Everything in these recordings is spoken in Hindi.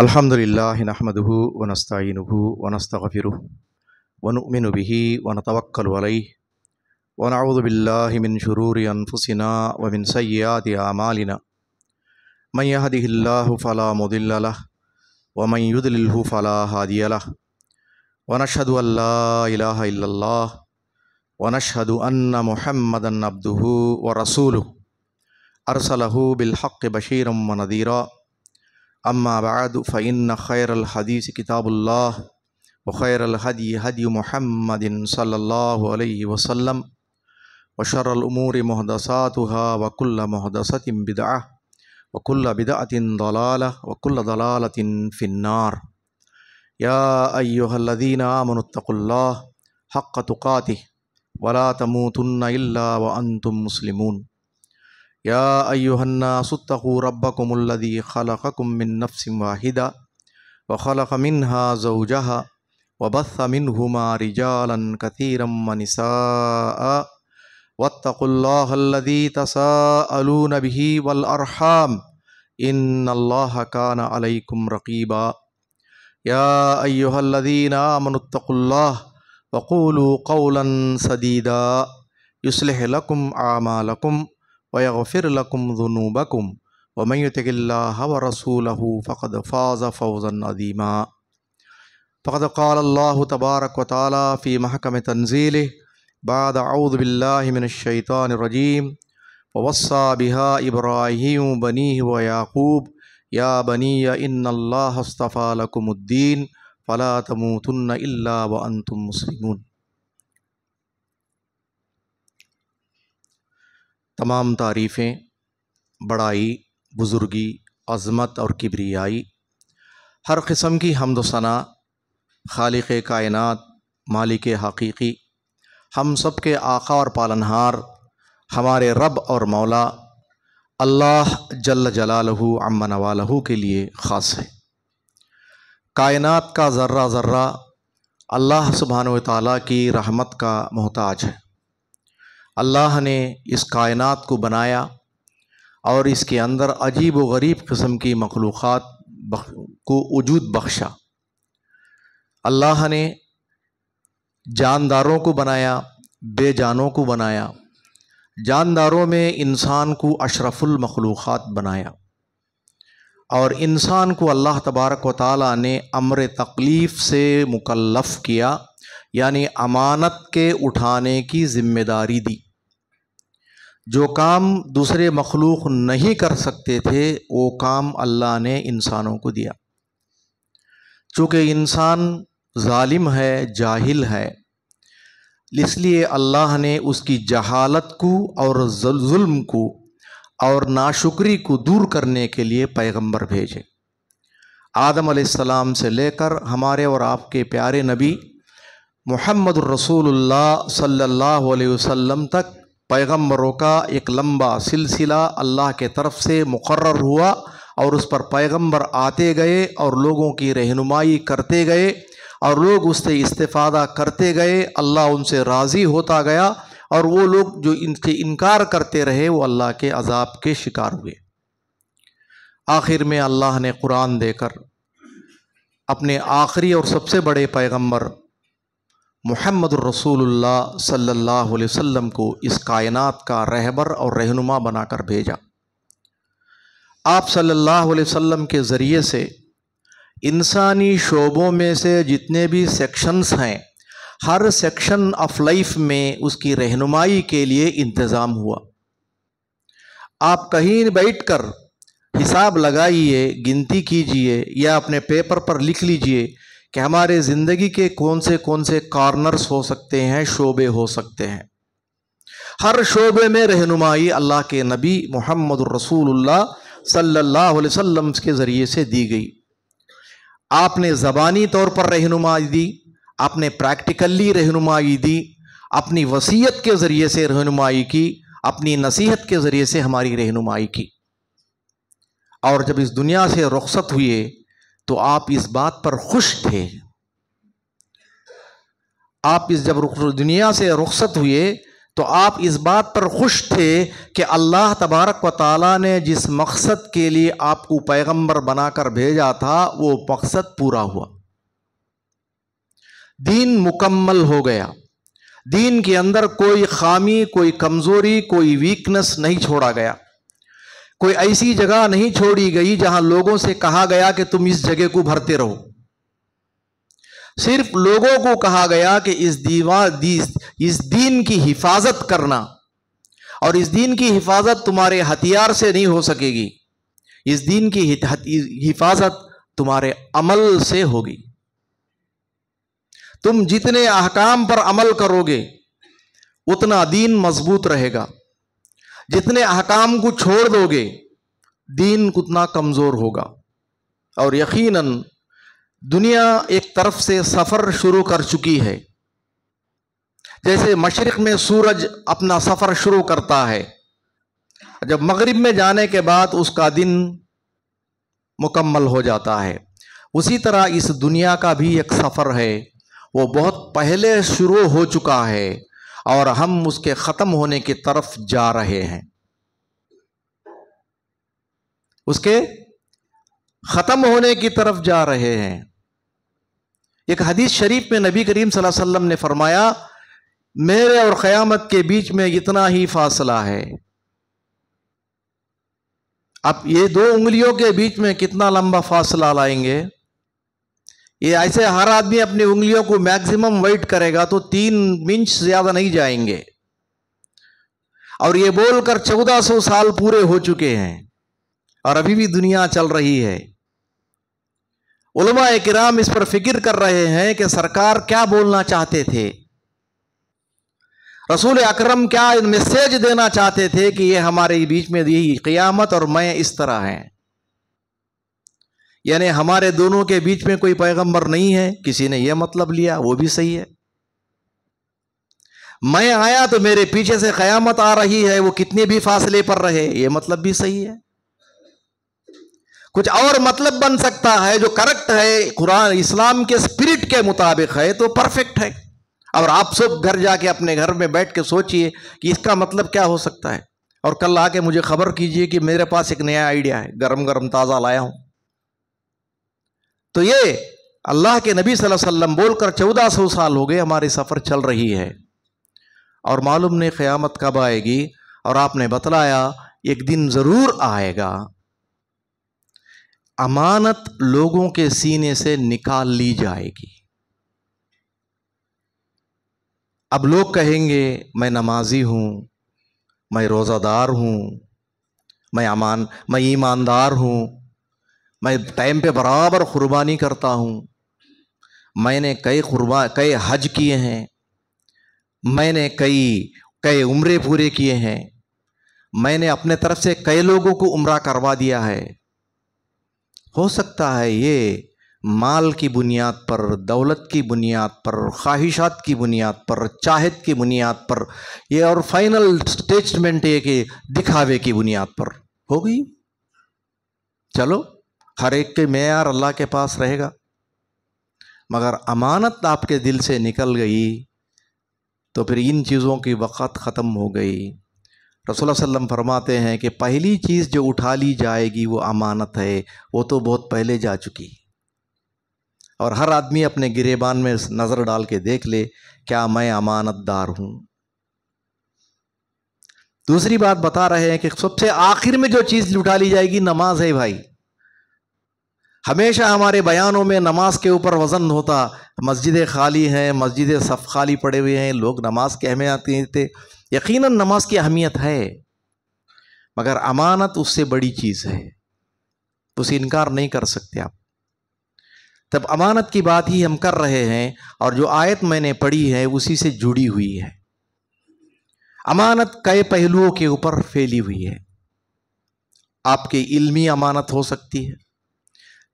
अल्हम्दुलिल्लाहि नहमदुहु व नस्तईनुहु व नस्तगफिरुहु व नु'मिनु बिही व नतवक्कलु अलैहि व नऊज़ु बिल्लाहि मिन शुरूरि अनफुसिना व मिन सय्यिआति अमालिना मन यहदिहिल्लाहु फला मुदिल्ल लहु व मन युद्लिल्हु फला हादिय लहु व नशहदु अन ला इलाहा इल्लल्लाह व नशहदु अन्न मुहम्मदन अब्दुहु व रसूलुहु अरसलहु बिल हक़्क़ि बशीरन व नज़ीरा अम्मा बअद फ़इन्न खैरल हदीस किताबुल्लाह व खैरल हदी हदी मुहम्मदिन सल्लल्लाहु अलैहि वसल्लम व शर्रल उमूरि मुहदसातुहा व कुल्ल मुहदसतिन बिदअह व कुल्ल बिदअतिन दलालह व कुल्ल दलालतिन फिन्नार। या अय्युहल्लज़ीना आमनुत्तक़ुल्लाह हक़्क़ तुक़ातिह व ला तमूतुन्ना इल्ला व अंतुम मुस्लिमून। या अय्युहन्नासुत्तक़ू रब्बकुमुल्लज़ी ख़लक़कुम मिन नफ्सिन वाहिदा व ख़लक़ मिन्हा ज़ौजहा व बस्स मिन्हुमा रिजालन कसीरन व निसाअ वत्तक़ुल्लाहल्लज़ी तसाअलून बिही वल अर्हाम इन्नल्लाहा काना अलैकुम रक़ीबा। या अय्युहल्लज़ीना आमनुत्तक़ुल्लाह व क़ूलू क़ौलन सदीदा युस्लिह लकुम आमालकुम व यग़फ़िर लकुम ज़ुनूबकुम व मन युतिक़िल्लाह व रसूलहु फ़क़द फ़ाज़ फ़ौज़न अज़ीमा। फ़क़द क़ाल अल्लाहु तबारक व तआला फ़ी महकम तंज़ीलिह बाद अऊज़ु बिल्लाहि मिनश शैतानिर रजीम व वस्सा बिहा इब्राहीम बनीहि व याक़ूब या बनिय्य इन्नल्लाह अस्तफ़ा लकुमुद्दीन फ़ला तमूतुन्ना इल्ला व अंतुम मुस्लिमून। तमाम तारीफ़ें, बड़ाई, बुज़ुर्गी, अज़मत और किब्रियाई, हर क़िस्म की हम्द व सना खालिक़ कायनात, मालिक हक़ीक़ी, हम सब के आका और पालनहार, हमारे रब और मौला अल्लाह जल्ल जलालहू अम्मा नवालहू के लिए ख़ास है। कायनात का ज़र्रा ज़र्रा अल्लाह सुब्हानहू व तआला की रहमत का मोहताज है। अल्लाह ने इस कायनात को बनाया और इसके अंदर अजीब व गरीब किस्म की मखलूक़ात को वजूद बख्शा। अल्लाह ने जानदारों को बनाया, बेजानों को बनाया। जानदारों में इंसान को अशरफुल मखलूक़ात बनाया और इंसान को अल्लाह तबारक व तआला ने अम्र तकलीफ़ से मुकल्लफ़ किया, यानी अमानत के उठाने की ज़िम्मेदारी दी। जो काम दूसरे मखलूक नहीं कर सकते थे वो काम अल्लाह ने इंसानों को दिया। चूँकि इंसान जालिम है, जाहिल है, इसलिए अल्लाह ने उसकी जहालत को और जुल्म को और नाशुक्री को दूर करने के लिए पैगंबर भेजे। आदम अलैहिस्सलाम से लेकर हमारे और आपके प्यारे नबी मुहम्मदुर रसूलुल्लाह सल्लल्लाहु अलैहि वसल्लम तक पैगंबरों का एक लंबा सिलसिला अल्लाह के तरफ से मुकर्रर हुआ और उस पर पैगंबर आते गए और लोगों की रहनुमाई करते गए और लोग उससे इस्तिफ़ादा करते गए। अल्लाह उनसे राज़ी होता गया और वो लोग जो इनसे इनकार करते रहे वो अल्लाह के अज़ाब के शिकार हुए। आखिर में अल्लाह ने कुरान देकर अपने आखिरी और सबसे बड़े पैगंबर मुहम्मदुर रसूलुल्लाह सल्लल्लाहु अलैहि वसल्लम को इस कायनात का रहबर और रहनुमा बनाकर भेजा। आप सल्लल्लाहु अलैहि वसल्लम के ज़रिए से इंसानी शोबों में से जितने भी सेक्शंस हैं, हर सेक्शन ऑफ लाइफ में उसकी रहनुमाई के लिए इंतज़ाम हुआ। आप कहीं बैठकर हिसाब लगाइए, गिनती कीजिए या अपने पेपर पर लिख लीजिए कि हमारे ज़िंदगी के कौन से कॉर्नर्स हो सकते हैं, शोबे हो सकते हैं। हर शोबे में रहनुमाई अल्लाह के नबी मुहम्मदुर रसूलुल्लाह सल्लल्लाहु अलैहि वसल्लम के ज़रिए से दी गई। आपने ज़बानी तौर पर रहनुमाई दी, आपने प्रैक्टिकली रहनुमाई दी, अपनी वसीयत के ज़रिए से रहनुमाई की, अपनी नसीहत के ज़रिए से हमारी रहनुमाई की। और जब इस दुनिया से रुखसत हुए तो आप इस बात पर खुश थे। आप जब दुनिया से रुखसत हुए तो आप इस बात पर खुश थे कि अल्लाह तबारक व तआला ने जिस मकसद के लिए आपको पैगंबर बनाकर भेजा था वो मकसद पूरा हुआ, दीन मुकम्मल हो गया। दीन के अंदर कोई खामी, कोई कमजोरी, कोई वीकनेस नहीं छोड़ा गया। कोई ऐसी जगह नहीं छोड़ी गई जहां लोगों से कहा गया कि तुम इस जगह को भरते रहो। सिर्फ लोगों को कहा गया कि इस दीन की हिफाजत करना, और इस दीन की हिफाजत तुम्हारे हथियार से नहीं हो सकेगी, इस दीन की हिफाजत तुम्हारे अमल से होगी। तुम जितने अहकाम पर अमल करोगे उतना दीन मजबूत रहेगा, जितने अहकाम को छोड़ दोगे दीन उतना कमजोर होगा। और यकीनन दुनिया एक तरफ से सफर शुरू कर चुकी है। जैसे मशरिक में सूरज अपना सफर शुरू करता है, जब मगरिब में जाने के बाद उसका दिन मुकम्मल हो जाता है, उसी तरह इस दुनिया का भी एक सफर है, वो बहुत पहले शुरू हो चुका है और हम उसके ख़त्म होने की तरफ जा रहे हैं। उसके ख़त्म होने की तरफ जा रहे हैं। एक हदीस शरीफ में नबी करीम सल्लल्लाहु अलैहि वसल्लम ने फरमाया, मेरे और क़यामत के बीच में इतना ही फासला है। अब ये दो उंगलियों के बीच में कितना लंबा फासला लाएंगे? ये ऐसे हर आदमी अपनी उंगलियों को मैक्सिमम वेट करेगा तो 3 इंच ज्यादा नहीं जाएंगे। और ये बोलकर 1400 साल पूरे हो चुके हैं और अभी भी दुनिया चल रही है। उलमा किराम इस पर फिक्र कर रहे हैं कि सरकार क्या बोलना चाहते थे, रसूल अकरम क्या मैसेज देना चाहते थे कि ये हमारे बीच में यही क़यामत और मैं इस तरह हैं। यानी हमारे दोनों के बीच में कोई पैगंबर नहीं है, किसी ने यह मतलब लिया, वो भी सही है। मैं आया तो मेरे पीछे से क़यामत आ रही है, वो कितने भी फासले पर रहे, ये मतलब भी सही है। कुछ और मतलब बन सकता है जो करेक्ट है, कुरान इस्लाम के स्पिरिट के मुताबिक है तो परफेक्ट है। और आप सब घर जाके अपने घर में बैठ के सोचिए कि इसका मतलब क्या हो सकता है, और कल आके मुझे खबर कीजिए कि मेरे पास एक नया आइडिया है, गरम गरम ताज़ा लाया हूं। तो ये अल्लाह के नबी सल्लल्लाहु अलैहि वसल्लम बोलकर 1400 साल हो गए हमारी सफ़र चल रही है और मालूम नहीं क़यामत कब आएगी। और आपने बतलाया एक दिन ज़रूर आएगा, अमानत लोगों के सीने से निकाल ली जाएगी। अब लोग कहेंगे मैं नमाजी हूँ, मैं रोज़ादार हूँ, मैं ईमानदार हूँ, मैं टाइम पे बराबर कुर्बानी करता हूँ, मैंने कई हज किए हैं, मैंने कई उम्रे पूरे किए हैं, मैंने अपने तरफ से कई लोगों को उम्रा करवा दिया है। हो सकता है ये माल की बुनियाद पर, दौलत की बुनियाद पर, ख्वाहिशात की बुनियाद पर, चाहत की बुनियाद पर, ये और फाइनल स्टेटमेंट ये कि दिखावे की बुनियाद पर हो गई। चलो, हर एक के मेयार अल्लाह के पास रहेगा, मगर अमानत आपके दिल से निकल गई तो फिर इन चीज़ों की वक़्त ख़त्म हो गई। रसूल सल्लम फरमाते हैं कि पहली चीज़ जो उठा ली जाएगी वो अमानत है, वो तो बहुत पहले जा चुकी। और हर आदमी अपने गिरेबान में नज़र डाल के देख ले, क्या मैं अमानतदार हूँ। दूसरी बात बता रहे हैं कि सबसे आखिर में जो चीज़ उठा ली जाएगी नमाज है। भाई, हमेशा हमारे बयानों में नमाज के ऊपर वज़न होता, मस्जिदें खाली हैं, मस्जिदें सफ़ खाली पड़े हुए हैं, लोग नमाज की अहमियत देते। यकीनन नमाज की अहमियत है, मगर अमानत उससे बड़ी चीज़ है, उसे इनकार नहीं कर सकते आप। तब अमानत की बात ही हम कर रहे हैं और जो आयत मैंने पढ़ी है उसी से जुड़ी हुई है। अमानत कई पहलुओं के ऊपर फैली हुई है। आपकी इल्मी अमानत हो सकती है,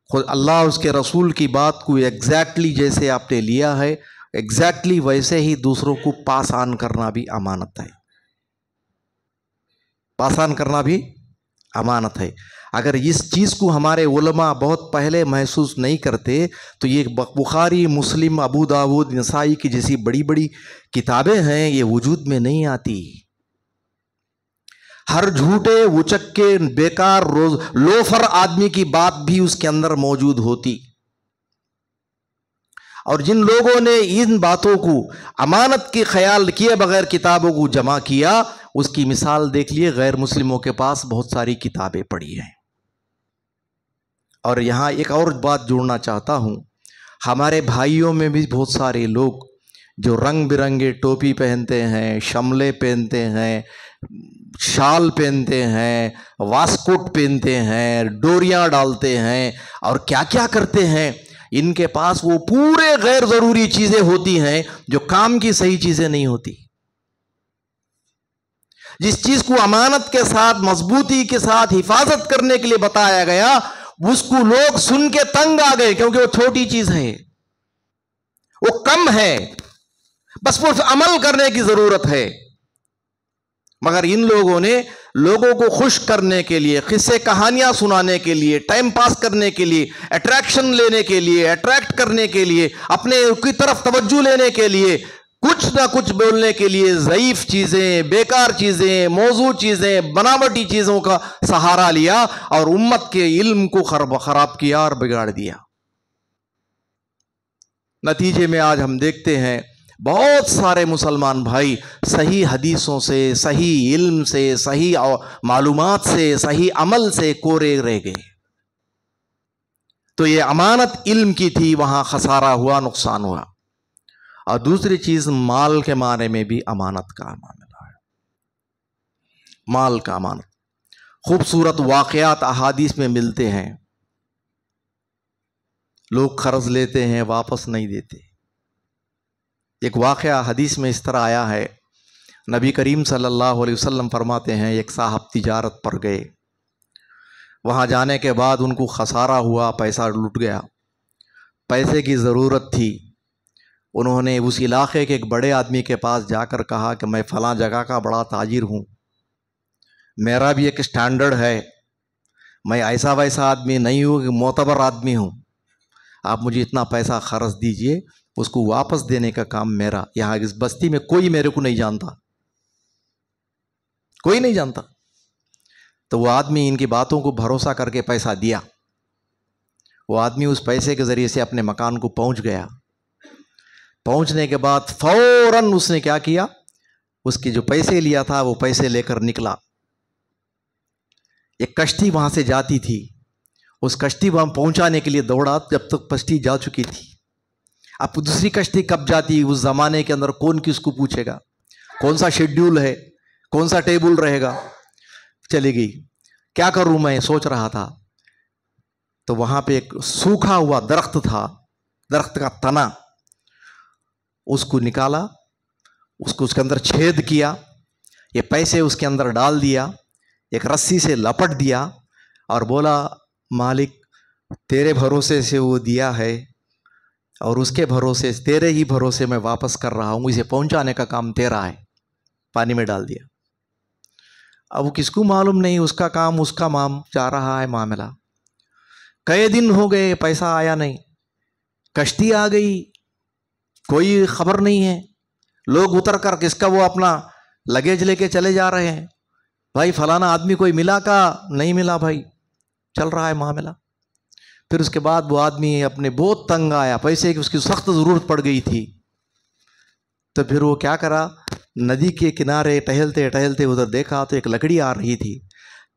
खुद अल्लाह उसके रसूल की बात को एग्जैक्टली जैसे आपने लिया है एग्जैक्टली वैसे ही दूसरों को पास ऑन करना भी अमानत है। पास ऑन करना भी अमानत है। अगर इस चीज़ को हमारे उलमा बहुत पहले महसूस नहीं करते तो ये बुखारी, मुस्लिम, अबू दाऊद, नसाई की जैसी बड़ी बड़ी किताबें हैं ये वजूद में नहीं आती। हर झूठे, उचक्के, बेकार, रोज लोफर आदमी की बात भी उसके अंदर मौजूद होती। और जिन लोगों ने इन बातों को अमानत के ख्याल किए बगैर किताबों को जमा किया, उसकी मिसाल देख लिए, गैर मुस्लिमों के पास बहुत सारी किताबें पड़ी हैं। और यहाँ एक और बात जोड़ना चाहता हूँ, हमारे भाइयों में भी बहुत सारे लोग जो रंग बिरंगे टोपी पहनते हैं, शमले पहनते हैं, शाल पहनते हैं, वास्कोट पहनते हैं, डोरियां डालते हैं और क्या क्या करते हैं। इनके पास वो पूरे गैर ज़रूरी चीज़ें होती हैं जो काम की सही चीज़ें नहीं होती। जिस चीज़ को अमानत के साथ, मजबूती के साथ हिफाजत करने के लिए बताया गया, उसको लोग सुन के तंग आ गए, क्योंकि वो छोटी चीज़ है, वो कम है, बस वो अमल करने की ज़रूरत है। मगर इन लोगों ने लोगों को खुश करने के लिए, किस्से कहानियां सुनाने के लिए, टाइम पास करने के लिए, अट्रैक्शन लेने के लिए, अट्रैक्ट करने के लिए, अपने की तरफ तवज्जो लेने के लिए, कुछ ना कुछ बोलने के लिए ज़ईफ़ चीज़ें, बेकार चीज़ें, मौजू चीज़ें, बनावटी चीज़ों का सहारा लिया और उम्मत के इल्म को खराब किया और बिगाड़ दिया। नतीजे में आज हम देखते हैं बहुत सारे मुसलमान भाई सही हदीसों से, सही इल्म से, सही मालूमात से, सही अमल से कोरे रह गए। तो ये अमानत इल्म की थी, वहाँ खसारा हुआ, नुकसान हुआ। और दूसरी चीज़, माल के मारे में भी अमानत का मामला है। माल का अमानत, खूबसूरत वाक़यात अहादीस में मिलते हैं। लोग कर्ज लेते हैं, वापस नहीं देते। एक वाक़या हदीस में इस तरह आया है, नबी करीम सल्लल्लाहु अलैहि वसल्लम फरमाते हैं, एक साहब तिजारत पर गए, वहाँ जाने के बाद उनको खसारा हुआ, पैसा लुट गया, पैसे की ज़रूरत थी। उन्होंने उस इलाक़े के एक बड़े आदमी के पास जाकर कहा कि मैं फ़लाँ जगह का बड़ा ताजिर हूँ, मेरा भी एक स्टैंडर्ड है, मैं ऐसा वैसा आदमी नहीं हूँ, मोतबर आदमी हूँ, आप मुझे इतना पैसा ख़र्च दीजिए, उसको वापस देने का काम मेरा। यहाँ इस बस्ती में कोई मेरे को नहीं जानता, कोई नहीं जानता। तो वो आदमी इनकी बातों को भरोसा करके पैसा दिया। वो आदमी उस पैसे के ज़रिए से अपने मकान को पहुंच गया। पहुंचने के बाद फौरन उसने क्या किया, उसके जो पैसे लिया था वो पैसे लेकर निकला। एक कश्ती वहाँ से जाती थी, उस कश्ती वहाँ पहुँचाने के लिए दौड़ा, जब तक कश्ती जा चुकी थी। अब दूसरी कश्ती कब जाती, उस ज़माने के अंदर कौन किसको पूछेगा, कौन सा शेड्यूल है, कौन सा टेबल रहेगा। चली गई। क्या करूँ मैं सोच रहा था, तो वहाँ पे एक सूखा हुआ दरख्त था, दरख्त का तना, उसको निकाला, उसको उसके अंदर छेद किया, ये पैसे उसके अंदर डाल दिया, एक रस्सी से लपट दिया और बोला, मालिक तेरे भरोसे से वो दिया है और उसके भरोसे, तेरे ही भरोसे मैं वापस कर रहा हूँ, इसे पहुँचाने का काम तेरा है। पानी में डाल दिया। अब वो किसको मालूम नहीं, उसका काम उसका माम जा रहा है मामला। कई दिन हो गए, पैसा आया नहीं, कश्ती आ गई, कोई खबर नहीं है। लोग उतर कर किसका वो अपना लगेज लेके चले जा रहे हैं, भाई फलाना आदमी कोई मिला का, नहीं मिला भाई, चल रहा है मामला। फिर उसके बाद वो आदमी अपने बहुत तंग आया, पैसे की उसकी सख्त ज़रूरत पड़ गई थी। तो फिर वो क्या करा, नदी के किनारे टहलते टहलते उधर देखा तो एक लकड़ी आ रही थी।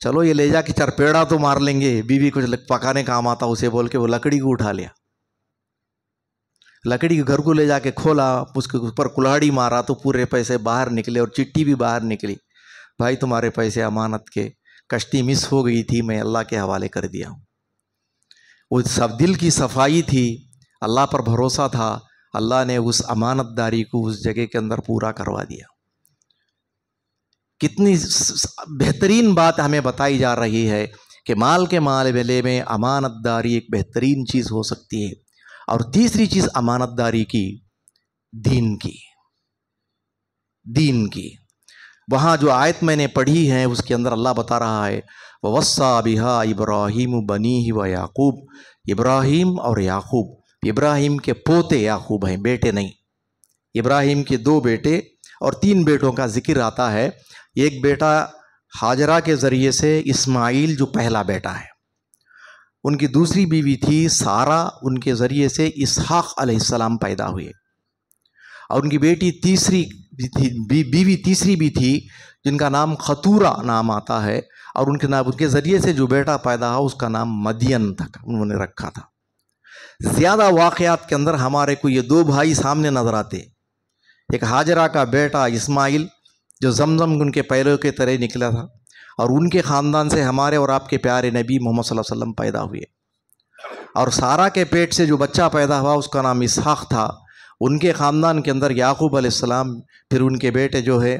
चलो ये ले जाके चरपेड़ा तो मार लेंगे, बीवी कुछ पकाने काम आता उसे बोल के वो लकड़ी को उठा लिया। लकड़ी के घर को ले जाके खोला, उसके ऊपर कुल्हाड़ी मारा तो पूरे पैसे बाहर निकले और चिट्ठी भी बाहर निकली, भाई तुम्हारे पैसे अमानत के, कश्ती मिस हो गई थी, मैं अल्लाह के हवाले कर दिया हूँ। वो सब दिल की सफाई थी, अल्लाह पर भरोसा था, अल्लाह ने उस अमानतदारी को उस जगह के अंदर पूरा करवा दिया। कितनी बेहतरीन बात हमें बताई जा रही है कि माल के मामले में अमानतदारी एक बेहतरीन चीज़ हो सकती है। और तीसरी चीज़ अमानतदारी की, दीन की। वहाँ जो आयत मैंने पढ़ी है उसके अंदर अल्लाह बता रहा है वस्सा बिहा इब्राहीम बनीहि व याकूब, इब्राहीम और याकूब, इब्राहीम के पोते याकूब हैं, बेटे नहीं। इब्राहीम के 2 बेटे और 3 बेटों का जिक्र आता है। एक बेटा हाजरा के ज़रिए से इस्माइल जो पहला बेटा है, उनकी दूसरी बीवी थी सारा, उनके ज़रिए से इसहाक़ अलैहिस्सलाम पैदा हुए, और उनकी बेटी तीसरी बीवी तीसरी भी थी जिनका नाम खतूरा नाम आता है, और उनके ज़रिए से जो बेटा पैदा हुआ उसका नाम मदियन तक उन्होंने रखा था। ज़्यादा वाक़यात के अंदर हमारे को ये 2 भाई सामने नज़र आते। एक हाजरा का बेटा इस्माइल जो जमजम उनके पैरों के तरह निकला था, और उनके ख़ानदान से हमारे और आपके प्यारे नबी मोहम्मद सल्लल्लाहु अलैहि वसल्लम पैदा हुए। और सारा के पेट से जो बच्चा पैदा हुआ उसका नाम इसहाक़ था। उनके ख़ानदान के अंदर याकूब अलैहिस्सलाम, फिर उनके बेटे जो है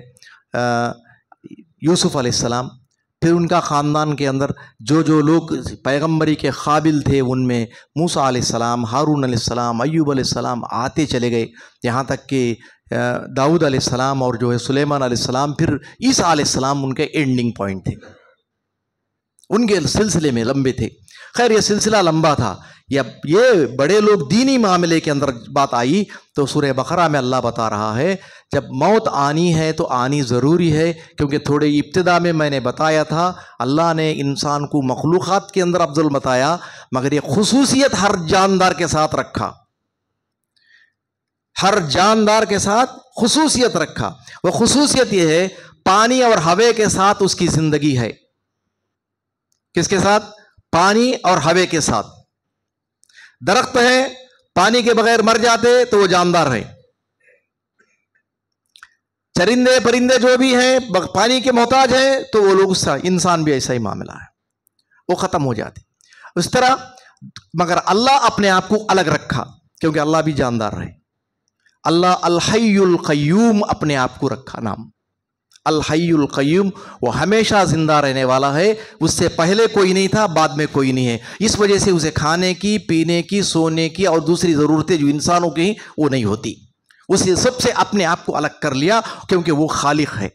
यूसुफ़ अलैहिस्सलाम, फिर उनका ख़ानदान के अंदर जो जो लोग पैगम्बरी के काबिल थे उनमें मूसा अलैहिस्सलाम, हारून अलैहिस्सलाम, अय्यूब अलैहिस्सलाम आते चले गए, यहाँ तक कि दाऊद अलैहिस्सलाम और जो है सुलेमान अलैहिस्सलाम, फिर ईसा अलैहिस्सलाम उनके एंडिंग पॉइंट थे, उनके सिलसिले में लंबे थे। खैर ये सिलसिला लंबा था। या ये बड़े लोग दीनी मामले के अंदर बात आई तो सूरह बकरा में अल्लाह बता रहा है जब मौत आनी है तो आनी ज़रूरी है, क्योंकि थोड़े इब्तिदा में मैंने बताया था अल्लाह ने इंसान को मखलूक़ात के अंदर अफजल बताया, मगर ये खुसूसियत हर जानदार के साथ रखा, हर जानदार के साथ खुसूसियत रखा। वह खुसूसियत यह है पानी और हवा के साथ उसकी ज़िंदगी है। किसके साथ? पानी और हवा के साथ। दरख्त है, पानी के बगैर मर जाते तो वो जानदार है। चरिंदे परिंदे जो भी हैं पानी के मोहताज हैं तो वो लोग, इंसान भी ऐसा ही मामला है, वो ख़त्म हो जाते उस तरह। मगर अल्लाह अपने आप को अलग रखा क्योंकि अल्लाह भी जानदार है। अल्लाह अल हय्युल क़य्यूम अपने आप को रखा नाम, अल हय्युल क़य्यूम, वो हमेशा ज़िंदा रहने वाला है। उससे पहले कोई नहीं था, बाद में कोई नहीं है। इस वजह से उसे खाने की, पीने की, सोने की और दूसरी ज़रूरतें जो इंसानों की वो नहीं होती। उसे सबसे अपने आप को अलग कर लिया क्योंकि वो खालिक है।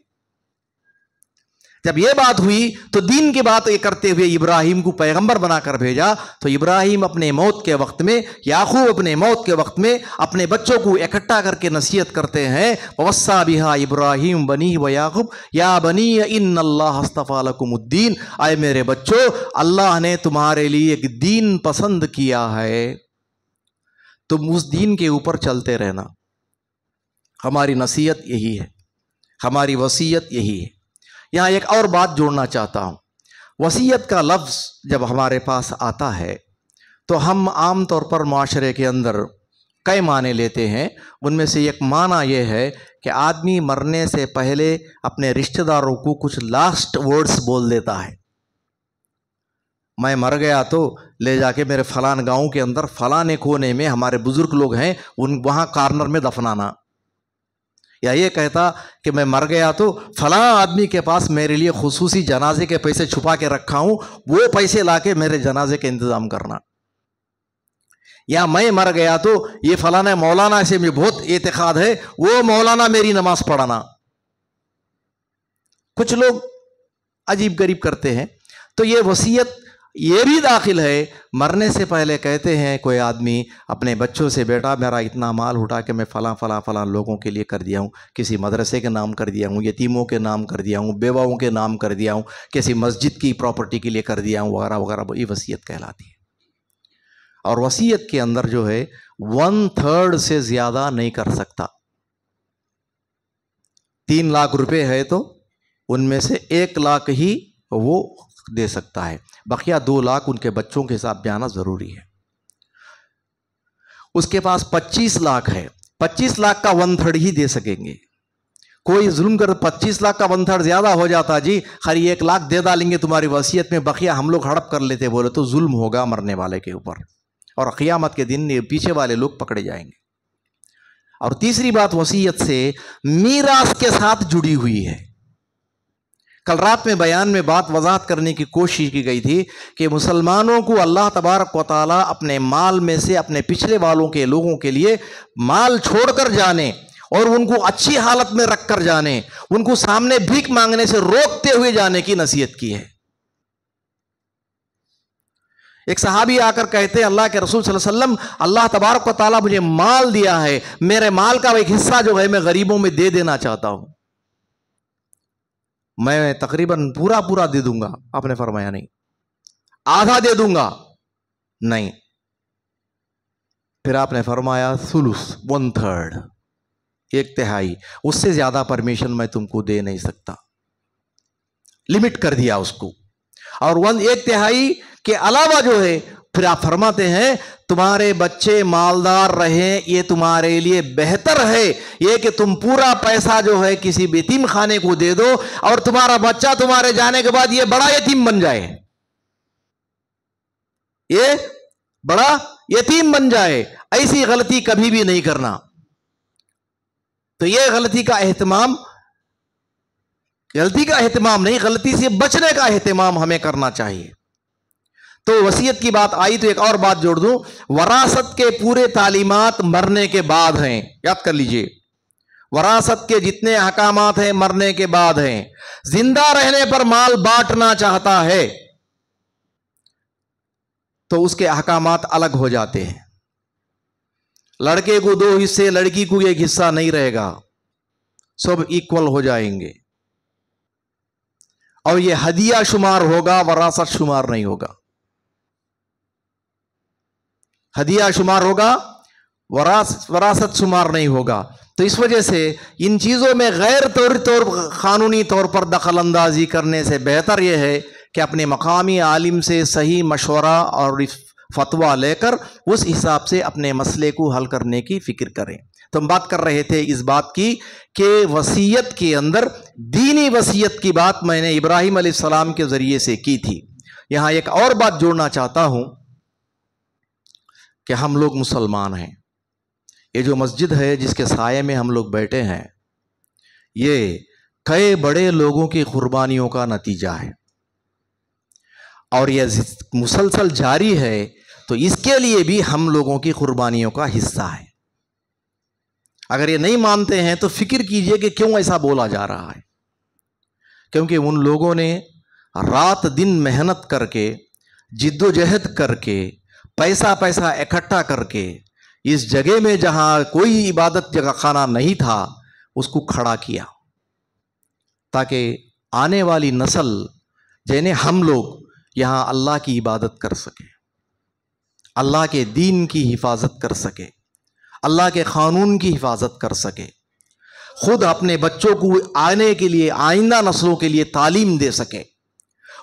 जब ये बात हुई तो दीन की बात ये करते हुए इब्राहीम को पैगंबर बनाकर भेजा। तो इब्राहीम अपने मौत के वक्त में, याकूब अपने मौत के वक्त में अपने बच्चों को इकट्ठा करके नसीहत करते हैं, वस्सा बिहा इब्राहीम बनी व याकूब या बनी इन्नल्लाह अस्तफ़ा लकुमुद्दीन, आए मेरे बच्चों अल्लाह ने तुम्हारे लिए एक दीन पसंद किया है, तुम उस दीन के ऊपर चलते रहना। हमारी नसीहत यही है, हमारी वसीयत यही है। यहाँ एक और बात जोड़ना चाहता हूँ। वसीयत का लफ्ज़ जब हमारे पास आता है तो हम आम तौर पर माशरे के अंदर कई माने लेते हैं। उनमें से एक माना यह है कि आदमी मरने से पहले अपने रिश्तेदारों को कुछ लास्ट वर्ड्स बोल देता है। मैं मर गया तो ले जाके मेरे फलान गांव के अंदर फलाने कोने में हमारे बुज़ुर्ग लोग हैं, उन वहाँ कॉर्नर में दफनाना। या ये कहता कि मैं मर गया तो फलां आदमी के पास मेरे लिए खुसूसी जनाजे के पैसे छुपा के रखा हूँ, वो पैसे लाके मेरे जनाजे के इंतज़ाम करना। या मैं मर गया तो ये फलाना मौलाना से मुझे बहुत एतकाद है, वो मौलाना मेरी नमाज पढ़ाना। कुछ लोग अजीब गरीब करते हैं। तो ये वसीयत ये भी दाखिल है। मरने से पहले कहते हैं कोई आदमी अपने बच्चों से, बेटा मेरा इतना माल उठा के मैं फ़लाँ फ़लाँ फ़लाँ लोगों के लिए कर दिया हूँ, किसी मदरसे के नाम कर दिया हूँ, यतीमों के नाम कर दिया हूँ, बेवाओं के नाम कर दिया हूँ, किसी मस्जिद की प्रॉपर्टी के लिए कर दिया हूँ, वगैरह वगैरह। ये वसीयत कहलाती है। और वसीयत के अंदर जो है 1/3 से ज़्यादा नहीं कर सकता। 3 लाख रुपए है तो उनमें से 1 लाख ही वो दे सकता है, बकिया 2 लाख उनके बच्चों के साथ ब्याना ज़रूरी है। उसके पास 25 लाख है, 25 लाख का 1/3 ही दे सकेंगे। कोई जुल्म कर 25 लाख का 1/3 ज़्यादा हो जाता, जी खाली 1 लाख दे डालेंगे तुम्हारी वसीयत में, बकिया हम लोग हड़प कर लेते, बोले तो जुल्म होगा मरने वाले के ऊपर, और क़ियामत के दिन पीछे वाले लोग पकड़े जाएंगे। और तीसरी बात वसीयत से मीरास के साथ जुड़ी हुई है। कल रात में बयान में बात वजाहत करने की कोशिश की गई थी कि मुसलमानों को अल्लाह तबारक व तआला अपने माल में से अपने पिछले वालों के लोगों के लिए माल छोड़कर जाने, और उनको अच्छी हालत में रखकर जाने, उनको सामने भीख मांगने से रोकते हुए जाने की नसीहत की है। एक सहाबी आकर कहते हैं, अल्लाह के रसूल सल्लल्लाहु अलैहि वसल्लम, अल्लाह तबारक व तआला मुझे माल दिया है, मेरे माल का एक हिस्सा जो है मैं गरीबों में दे देना चाहता हूं, मैं तकरीबन पूरा पूरा दे दूंगा। आपने फरमाया नहीं, आधा दे दूंगा, नहीं। फिर आपने फरमाया सुलुस, 1/3, 1/3, उससे ज्यादा परमिशन मैं तुमको दे नहीं सकता। लिमिट कर दिया उसको। और 1/3 के अलावा जो है, फिर आप फरमाते हैं तुम्हारे बच्चे मालदार रहें, ये तुम्हारे लिए बेहतर है ये कि तुम पूरा पैसा जो है किसी यतीम खाने को दे दो और तुम्हारा बच्चा तुम्हारे जाने के बाद ये बड़ा यतीम बन जाए, ये बड़ा यतीम बन जाए। ऐसी गलती कभी भी नहीं करना। तो ये गलती का एहतमाम नहीं, गलती से बचने का एहतमाम हमें करना चाहिए। तो वसीयत की बात आई तो एक और बात जोड़ दूं, वरासत के पूरे तालीमात मरने के बाद हैं, याद कर लीजिए। वरासत के जितने अहकामात हैं मरने के बाद हैं। जिंदा रहने पर माल बांटना चाहता है तो उसके अहकामात अलग हो जाते हैं। लड़के को 2 हिस्से, लड़की को 1 हिस्सा नहीं रहेगा, सब इक्वल हो जाएंगे। और यह हदिया शुमार होगा, वरासत शुमार नहीं होगा। हदिया शुमार होगा, वरासत शुमार नहीं होगा। तो इस वजह से इन चीज़ों में गैर कानूनी तौर पर दखल अंदाजी करने से बेहतर यह है कि अपने मकामी आलिम से सही मशवरा और फतवा लेकर उस हिसाब से अपने मसले को हल करने की फिक्र करें। तो हम बात कर रहे थे इस बात की कि वसीयत के अंदर दीनी वसीयत की बात मैंने इब्राहिम अलैहिस्सलाम के ज़रिए से की थी। यहाँ एक और बात जोड़ना चाहता हूँ कि हम लोग मुसलमान हैं। ये जो मस्जिद है जिसके साये में हम लोग बैठे हैं, ये कई बड़े लोगों की कुर्बानियों का नतीजा है और यह मुसलसल जारी है। तो इसके लिए भी हम लोगों की कुर्बानियों का हिस्सा है। अगर ये नहीं मानते हैं तो फिक्र कीजिए कि क्यों ऐसा बोला जा रहा है। क्योंकि उन लोगों ने रात दिन मेहनत करके, जिद्दोजहद करके, पैसा इकट्ठा करके इस जगह में जहां कोई इबादत जगह खाना नहीं था उसको खड़ा किया, ताकि आने वाली नस्ल जिन्हें हम लोग यहाँ अल्लाह की इबादत कर सके, अल्लाह के दीन की हिफाजत कर सके, अल्लाह के क़ानून की हिफाजत कर सके, खुद अपने बच्चों को आने के लिए, आइंदा नस्लों के लिए तालीम दे सके,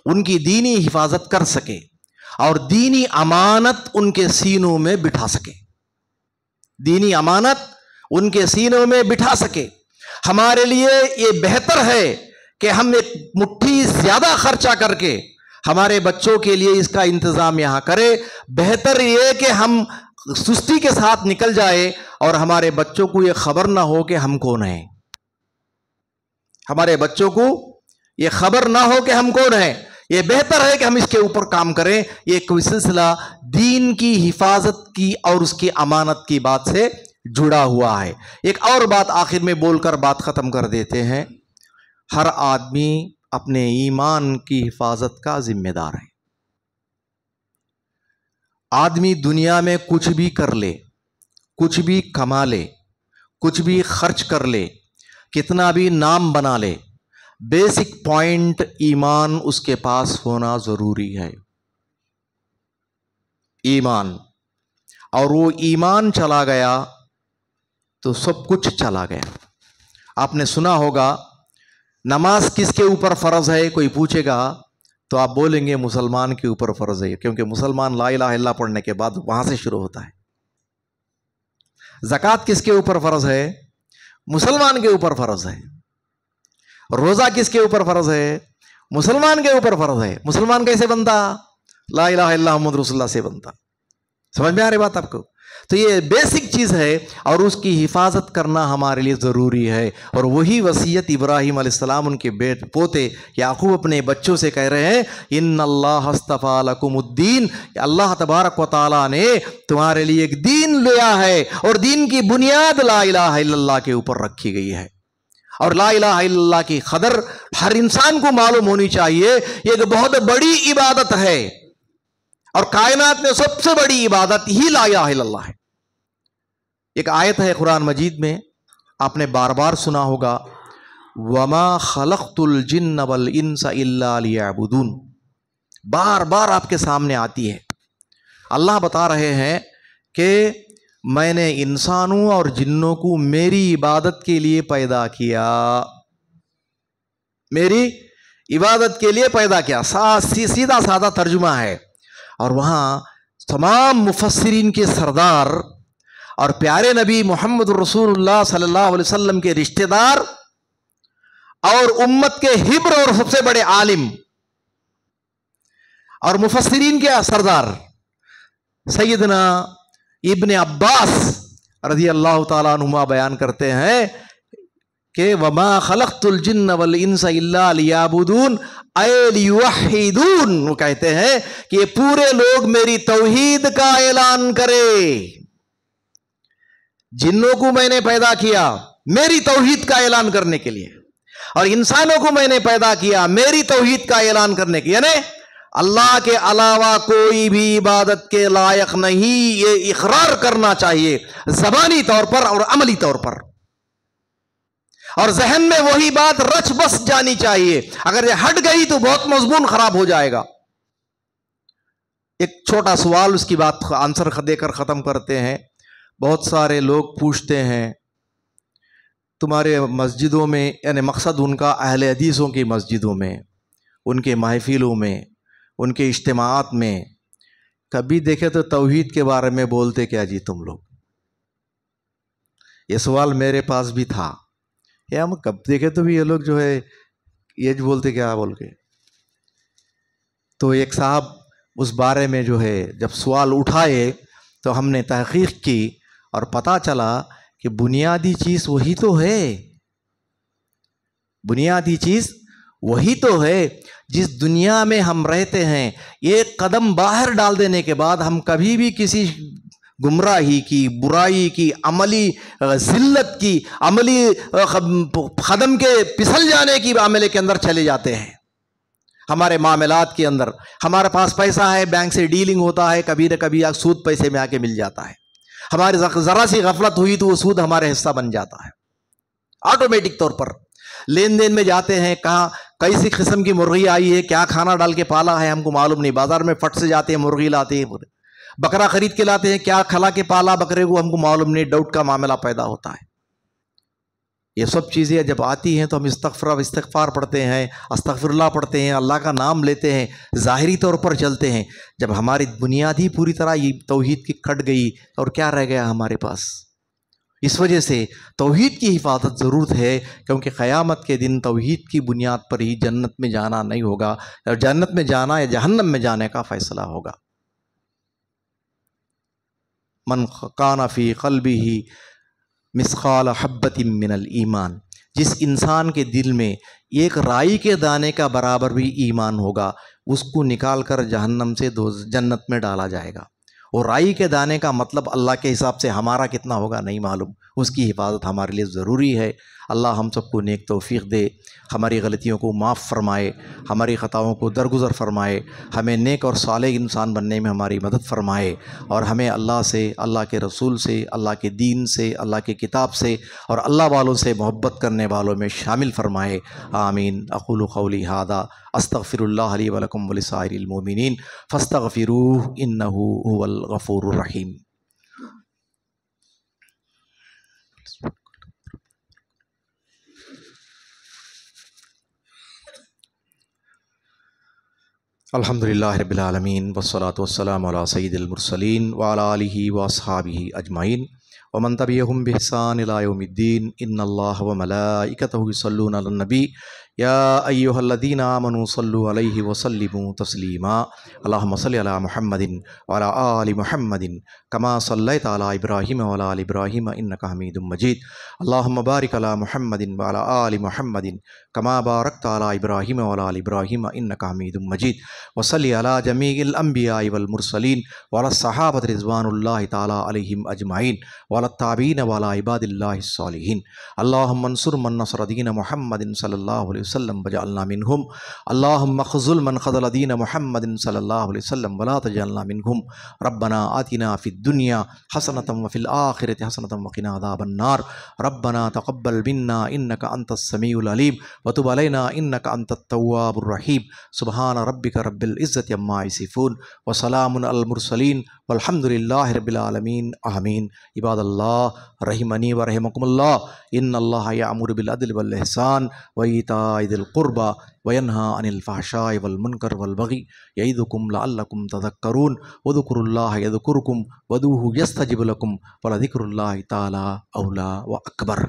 उनकी दीनी हिफाजत कर सके और दीनी अमानत उनके सीनों में बिठा सके, दीनी अमानत उनके सीनों में बिठा सके। हमारे लिए ये बेहतर है कि हम एक मुट्ठी ज़्यादा खर्चा करके हमारे बच्चों के लिए इसका इंतज़ाम यहाँ करें। बेहतर ये कि हम सुस्ती के साथ निकल जाए और हमारे बच्चों को ये खबर ना हो कि हम कौन हैं, हमारे बच्चों को ये खबर ना हो कि हम कौन हैं। ये बेहतर है कि हम इसके ऊपर काम करें। ये कोई सिलसिला दीन की हिफाजत की और उसकी अमानत की बात से जुड़ा हुआ है। एक और बात आखिर में बोलकर बात ख़त्म कर देते हैं। हर आदमी अपने ईमान की हिफाजत का जिम्मेदार है। आदमी दुनिया में कुछ भी कर ले, कुछ भी कमा ले, कुछ भी खर्च कर ले, कितना भी नाम बना ले, बेसिक पॉइंट ईमान उसके पास होना ज़रूरी है। ईमान, और वो ईमान चला गया तो सब कुछ चला गया। आपने सुना होगा नमाज किसके ऊपर फ़र्ज़ है, कोई पूछेगा तो आप बोलेंगे मुसलमान के ऊपर फ़र्ज़ है, क्योंकि मुसलमान ला इलाहा इल्लल्लाह पढ़ने के बाद वहाँ से शुरू होता है। ज़कात किसके ऊपर फ़र्ज़ है, मुसलमान के ऊपर फ़र्ज़ है। रोज़ा किसके ऊपर फ़र्ज़ है, मुसलमान के ऊपर फ़र्ज़ है। मुसलमान कैसे बनता, ला इलाहा इल्लल्लाह मुहम्मद रसूलुल्लाह से बनता। समझ में आ रही बात आपको। तो ये बेसिक चीज़ है और उसकी हिफाजत करना हमारे लिए ज़रूरी है। और वही वसीयत इब्राहीम अलैहिस्सलाम उनके पोते याकूब अपने बच्चों से कह रहे हैं, इन्नल्लाह अस्तफ़ा लकुमुद्दीन, अल्लाह तबारक व तआला ने तुम्हारे लिए एक दीन लिया है और दीन की बुनियाद ला इलाहा इल्लल्लाह के ऊपर रखी गई है। और ला इलाहा इल्लल्लाह की कदर हर इंसान को मालूम होनी चाहिए। ये एक बहुत बड़ी इबादत है और कायनात में सबसे बड़ी इबादत ही ला इलाहा इल्लल्लाह है। एक आयत है कुरान मजीद में, आपने बार बार सुना होगा, वमा खलक़तुल जिन्न वल इंसा इल्ला लियअबुदून, बार बार आपके सामने आती है। अल्लाह बता रहे हैं कि मैंने इंसानों और जिन्नों को मेरी इबादत के लिए पैदा किया, मेरी इबादत के लिए पैदा किया। सीधा साधा तर्जुमा है। और वहाँ तमाम मुफस्सिरीन के सरदार और प्यारे नबी मोहम्मद रसूलुल्लाह सल्लल्लाहु अलैहि वसल्लम के रिश्तेदार और उम्मत के हिब्र और सबसे बड़े आलिम और मुफस्सिरीन के सरदार सैयदना इब्ने अब्बास रज़ी अल्लाह ताला अन्हुमा बयान करते हैं कि वमा खलक़तुल जिन्न वल इंसा इल्ला लियअबुदून ऐ लियुवहिदून, वो कहते हैं कि ये पूरे लोग मेरी तौहीद का ऐलान करें। जिन्नों को मैंने पैदा किया मेरी तौहीद का ऐलान करने के लिए और इंसानों को मैंने पैदा किया मेरी तौहीद का ऐलान करने के लिए, यानी अल्लाह के अलावा कोई भी इबादत के लायक नहीं, ये इकरार करना चाहिए ज़बानी तौर पर और अमली तौर पर, और जहन में वही बात रच बस जानी चाहिए। अगर ये हट गई तो बहुत मजमून खराब हो जाएगा। एक छोटा सवाल, उसकी बात आंसर देकर ख़त्म करते हैं। बहुत सारे लोग पूछते हैं तुम्हारे मस्जिदों में, यानी मकसद उनका अहले हदीसों की मस्जिदों में, उनके महफिलों में, उनके इज्तिमाआत में कभी देखे तो तौहीद के बारे में बोलते क्या जी तुम लोग? ये सवाल मेरे पास भी था। या हम कब देखे तो भी ये लोग जो है ये जो बोलते क्या बोल के। तो एक साहब उस बारे में जो है जब सवाल उठाए तो हमने तहकीक की और पता चला कि बुनियादी चीज़ वही तो है, बुनियादी चीज़ वही तो है। जिस दुनिया में हम रहते हैं, एक कदम बाहर डाल देने के बाद हम कभी भी किसी गुमराही की, बुराई की, अमली जिल्लत की, अमली कदम के फिसल जाने की मामले के अंदर चले जाते हैं। हमारे मामलात के अंदर हमारे पास पैसा है, बैंक से डीलिंग होता है, कभी न कभी सूद पैसे में आके मिल जाता है। हमारी ज़रा सी गफलत हुई तो वो सूद हमारे हिस्सा बन जाता है ऑटोमेटिक तौर पर। लेन देन में जाते हैं, कहाँ कैसी किस्म की मुर्गी आई है, क्या खाना डाल के पाला है हमको मालूम नहीं। बाजार में फट से जाते हैं, मुर्गी लाते हैं, बकरा खरीद के लाते हैं, क्या खिला के पाला बकरे को हमको मालूम नहीं, डाउट का मामला पैदा होता है। ये सब चीज़ें जब आती हैं तो हम इस्तग़फ़ार पढ़ते हैं, अस्तग़फ़िरुल्लाह पढ़ते हैं, अल्लाह का नाम लेते हैं, ज़ाहिरी तौर पर चलते हैं। जब हमारी बुनियादी पूरी तरह ये तौहीद की कट गई और क्या रह गया हमारे पास? इस वजह से तौहीद की हिफाजत ज़रूरत है, क्योंकि क़यामत के दिन तौहीद की बुनियाद पर ही जन्नत में जाना नहीं होगा, और जन्नत में जाना या जहन्नम में जाने का फ़ैसला होगा। मन काना फ़ी क़ल्बिही मिस्क़ाल हब्बतिन मिनल ईमान, जिस इंसान के दिल में एक राई के दाने का बराबर भी ईमान होगा, उसको निकाल कर जहन्नम से जन्नत में डाला जाएगा। और राई के दाने का मतलब अल्लाह के हिसाब से हमारा कितना होगा नहीं मालूम, उसकी हिफाजत हमारे लिए ज़रूरी है। अल्लाह हम सबको नेक तौफ़ीक़ दे, हमारी गलतियों को माफ़ फरमाए, हमारी ख़ताओं को दरगुज़र फरमाए, हमें नेक और सालेह इंसान बनने में हमारी मदद फरमाए, और हमें अल्लाह से, अल्लाह के रसूल से, अल्लाह के दीन से, अल्लाह के किताब से और अल्लाह वालों से मोहब्बत करने वालों में शामिल फरमाए। आमीन। अक़ूलु क़ौली हादा अस्तग़फ़िरुल्लाह ली व लकुम व लिसाइरिल मुमिनीन फ़स्तग़फ़िरूहु इन्नहु हुवल गफ़ूरुर रहीम। अल्हम्दुलिल्लाहि रब्बिल आलमीन वस्सलातु वस्सलामु अला सय्यिदिल मुरसलीन व अला आलिहि व अस्हाबिहि अजमाइन व मन तबिअहुम बिइहसान इला यौमिद्दीन। इन्नल्लाह व मलाइकतहु युसल्लूना अलन नबी या अय्युहल्लज़ीना आमनू सल्लु अलैहि व सल्लिमू तस्लीमा। अल्लाहुम्मा सल्लि अला मुहम्मदिन व अला आलि मुहम्मदिन कमा सल्लैता अला इब्राहीम व अला आलि इब्राहीम इन्नका हमीदुम मजीद। अल्लाहुम्मा बारिक अला मुहम्मदिन व अला आलि मुहम्मदिन कमा बारकता अला इब्राहीम व अला आलि इब्राहीम इन्नका हमीदुम मजीद। व सल्लि अला जमीइल अंबियाइ वल मुरसलीन व अला सहाबति रिज़वानुल्लाहि तआला अलैहिम अजमाइन व अला ताबीन व अला इबादिल्लाहिस सालिहीन। अल्लाहुम्मा अंसुर मन नसर दीन मुहम्मदिन सल्लल्लाहु अलैहि वसल्लम वजअलना मिनहुम। अल्लाहुम्मा ख़ज़ुल मन ख़ज़ल दीन मुहम्मदिन सल्लल्लाहु अलैहि वसल्लम वला तजअलना मिनहुम। रब्बना आतिना फ़िद दुनिया हसनतम व फ़िल आखिरति हसनतम व क़िना अज़ाबन्नार। रब्बना तक़ब्बल मिन्ना इन्नका अंतस समीउल अलीम व तुब अलैना इन्नका अंतत तव्वाबुर रहीम। सुब्हान रब्बिका रब्बिल इज़्ज़ति अम्मा यसिफ़ून व सलामुन अलल मुरसलीन वल्हम्दुलिल्लाहि रब्बिल आलमीन आमीन। इबादल्लाह रहिमनी व रहिमकुमुल्लाह। इन्नल्लाह यअमुरु बिल अद्ल वल इहसान व ईताइ ज़िल क़ुर्बा व यन्हा अनिल फ़हशाइ वल मुनकर वल बग़ी यइदुकुम लअल्लकुम तज़क्करून। उज़्कुरुल्लाह यज़्कुरुकुम वदूहु यस्तजिब लकुम व लज़िक्रुल्लाहि तआला औला व अकबर।